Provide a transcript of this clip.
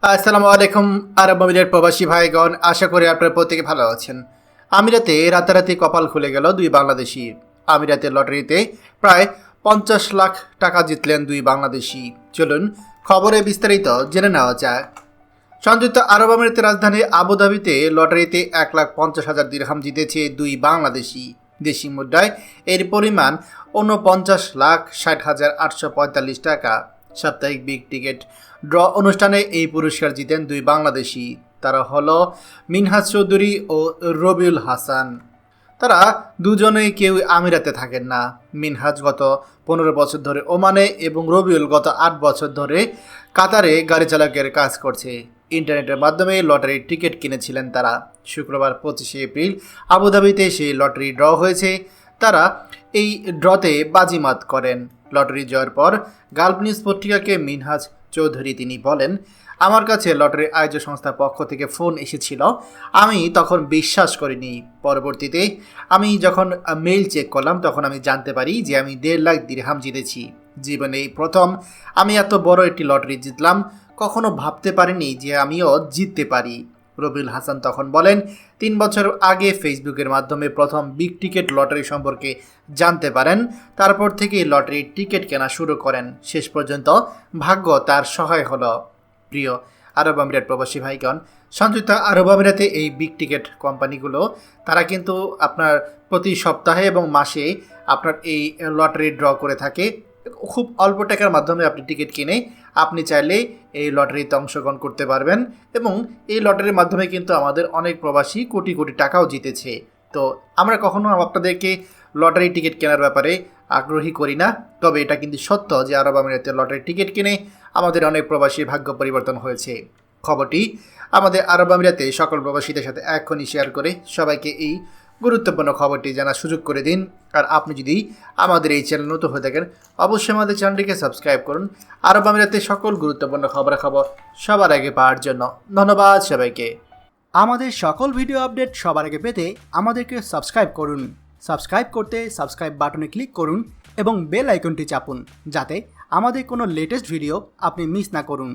আসসালামু আলাইকুম আরব আমিরাত প্রবাসী ভাইগণ, আশা করি আপনারা প্রত্যেকে ভালো আছেন। আমিরাতে রাতারাতি কপাল খুলে গেল দুই বাংলাদেশি। আমিরাতের লটারিতে প্রায় 50 লাখ টাকা জিতলেন দুই বাংলাদেশি। চলুন খবরে বিস্তারিত জেনে নেওয়া যাক। সংযুক্ত আরব আমিরাতের রাজধানী আবুধাবিতে লটারিতে 1,50,000 দিরহাম জিতেছে দুই বাংলাদেশি। দেশি মুদ্রায় এর পরিমাণ 49,60,845 টাকা। সাপ্তাহিক বিগ টিকেট ড্র অনুষ্ঠানে এই পুরস্কার জিতেন দুই বাংলাদেশি। তারা হলো মিনহাজ চৌধুরী ও রবিউল হাসান। তারা দুজনেই কেউ আমিরাতে থাকেন না। মিনহাজ গত 15 বছর ধরে ওমানে এবং রবিউল গত 8 বছর ধরে কাতারে গাড়ি চালকের কাজ করছে। ইন্টারনেটের মাধ্যমে লটারির টিকিট কিনেছিলেন তারা। শুক্রবার 25শে এপ্রিল আবুধাবিতে সেই লটারি ড্র হয়েছে। তারা এই ড্রতে বাজিমাত করেন। লটারি জয়ের পর গালফ নিউজ পত্রিকাকে মিনহাজ চৌধুরী তিনি বলেন, আমার কাছে লটারি আয়োজক সংস্থার পক্ষ থেকে ফোন এসেছিল। আমি তখন বিশ্বাস করিনি। পরবর্তীতে আমি যখন মেইল চেক করলাম তখন আমি জানতে পারি যে আমি 1.5 লাখ দিরহাম জিতেছি। জীবনে এই প্রথম আমি এত বড় একটি লটারি জিতলাম। কখনো ভাবতে পারিনি যে আমিও জিততে পারি। রবিউল হাসান তখন বলেন, 3 বছর আগে ফেসবুকের মাধ্যমে প্রথম বিগ টিকেট লটারি সম্পর্কে জানতে পারেন। তারপর থেকে লটারির টিকিট কেনা শুরু করেন। শেষ পর্যন্ত ভাগ্য তার সহায় হলো। প্রিয় আরব আমিরাত প্রবাসী ভাইগণ, সংযুক্ত আরব আমিরাতে এই বিগ টিকেট কোম্পানিগুলো তারা কিন্তু আপনার প্রতি সপ্তাহে এবং মাসে আপনার এই লটারি ড্র করে থাকে। খুব অল্প টাকার মাধ্যমে আপনি টিকিট কিনে আপনি চাইলে এই লটারিতে অংশগ্রহণ করতে পারবেন এবং এই লটারির মাধ্যমে কিন্তু আমাদের অনেক প্রবাসী কোটি কোটি টাকাও জিতেছে। তো আমরা কখনো আপনাদেরকে লটারি টিকিট কেনার ব্যাপারে আগ্রহী করি না, তবে এটা কিন্তু সত্য যে আরব আমিরাতে লটারি টিকিট কিনে আমাদের অনেক প্রবাসীর ভাগ্য পরিবর্তন হয়েছে। খবরটি আমাদের আরব আমিরাতে সকল প্রবাসীদের সাথে এখনই শেয়ার করে সবাইকে এই গুরুত্বপূর্ণ খবরটি জানার সুযোগ করে দিন। আর আপনি যদি আমাদের এই চ্যানেল নতুন হয়ে থাকেন অবশ্যই আমাদের চ্যানেলটিকে সাবস্ক্রাইব করুন আরব আমিরাতে সকল গুরুত্বপূর্ণ খবরাখবর সবার আগে পাওয়ার জন্য। ধন্যবাদ সবাইকে। আমাদের সকল ভিডিও আপডেট সবার আগে পেতে আমাদেরকে সাবস্ক্রাইব করুন। সাবস্ক্রাইব করতে সাবস্ক্রাইব বাটনে ক্লিক করুন এবং বেল আইকনটি চাপুন যাতে আমাদের কোনো লেটেস্ট ভিডিও আপনি মিস না করুন।